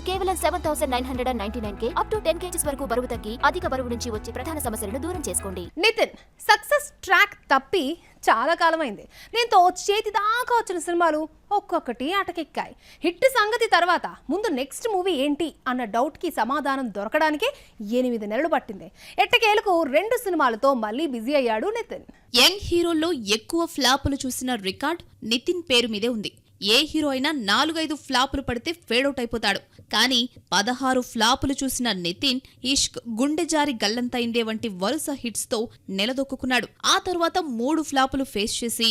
కేవలం 7,999K up to 10 kgs వరకు బరువు తగ్గి అధిక బరువు నుంచి వచ్చే ప్రధాన సమస్యలను దూరం చేసుకోండి. నితిన్ సక్సెస్ ట్రాక్ తప్పి చాలా కాలమైంది. దీంతో చేతి దాకా వచ్చిన సినిమాలు ఒక్కొక్కటి అటకెక్కాయి. హిట్ సంగతి తర్వాత ముందు నెక్స్ట్ మూవీ ఏంటి అన్న డౌట్కి సమాధానం దొరకడానికి 8 నెలలు పట్టింది. ఎట్టకేలకు 2 సినిమాలతో మళ్ళీ బిజీ అయ్యాడు నితిన్. యంగ్ హీరోల్లో ఎక్కువ ఫ్లాపులు చూసిన రికార్డ్ నితిన్ పేరు మీదే ఉంది. ఏ హీరో అయినా 4-5 ఫ్లాపులు పడితే ఫేడౌట్ అయిపోతాడు. కానీ 16 ఫ్లాపులు చూసిన నితిన్ ఇష్క్, గుండె జారి గల్లంతైందే వంటి వరుస హిట్స్ తో నిలదొక్కున్నాడు. ఆ తర్వాత 3 ఫ్లాపులు ఫేస్ చేసి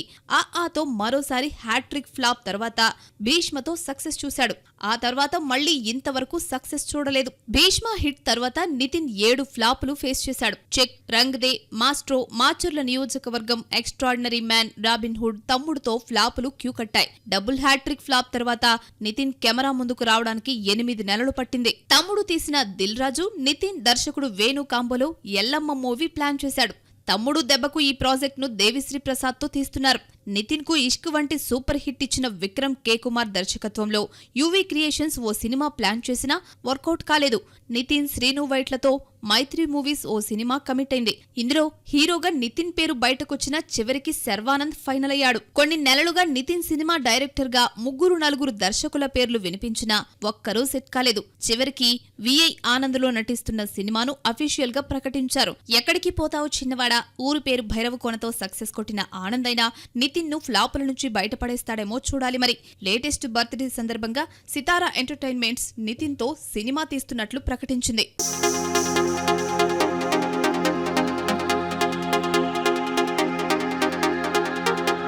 ఆతో మరోసారి హ్యాట్రిక్ ఫ్లాప్ తర్వాత భీష్మతో సక్సెస్ చూశాడు. ఆ తర్వాత మళ్లీ ఇంతవరకు సక్సెస్ చూడలేదు. భీష్మ హిట్ తర్వాత నితిన్ 7 ఫ్లాపులు ఫేస్ చేశాడు. చెక్, రంగ్ దే, మాస్ట్రో, మాచర్ల నియోజకవర్గం, ఎక్స్ట్రాడినరీ మ్యాన్, రాబిన్ హుడ్, తమ్ముడుతో ఫ్లాపులు క్యూ కట్టాయి. డబుల్ హ్యాట్రిక్ ఫ్లాప్ తర్వాత నితిన్ కెమెరా ముందుకు రావడానికి 8 నెలలు పట్టింది. తమ్ముడు తీసిన దిల్ రాజు, నితిన్ దర్శకుడు వేణు కాంబోలో ఎల్లమ్మ మూవీ ప్లాన్ చేశాడు. తమ్ముడు దెబ్బకు ఈ ప్రాజెక్ట్ ను దేవిశ్రీ ప్రసాద్ తో తీస్తున్నారు. నితిన్ కు ఇష్క్ వంటి సూపర్ హిట్ ఇచ్చిన విక్రమ్ కే కుమార్ దర్శకత్వంలో యువి క్రియేషన్స్ ఓ సినిమా ప్లాన్ చేసినా వర్కౌట్ కాలేదు. నితిన్, శ్రీను వైట్లతో మైత్రి మూవీస్ ఓ సినిమా కమిట్ అయింది. ఇందులో హీరోగా నితిన్ పేరు బయటకొచ్చినా చివరికి శర్వానంద్ ఫైనల్ అయ్యాడు. కొన్ని నెలలుగా నితిన్ సినిమా డైరెక్టర్ గా 3-4 దర్శకుల పేర్లు వినిపించినా ఒక్కరూ సెట్ కాలేదు. చివరికి విఐ ఆనంద్ లో నటిస్తున్న సినిమాను అఫీషియల్ గా ప్రకటించారు. ఎక్కడికి పోతావు చిన్నవాడా ఊరు పేరు భైరవకోనతో సక్సెస్ కొట్టిన ఆనంద్ అయినా నితిన్ ను ఫ్లాపుల నుంచి బయటపడేస్తాడేమో చూడాలి మరి. లేటెస్ట్ బర్త్డే సందర్భంగా సితారా ఎంటర్టైన్మెంట్స్ నితిన్ తో సినిమా తీస్తున్నట్లు ప్రకటించింది.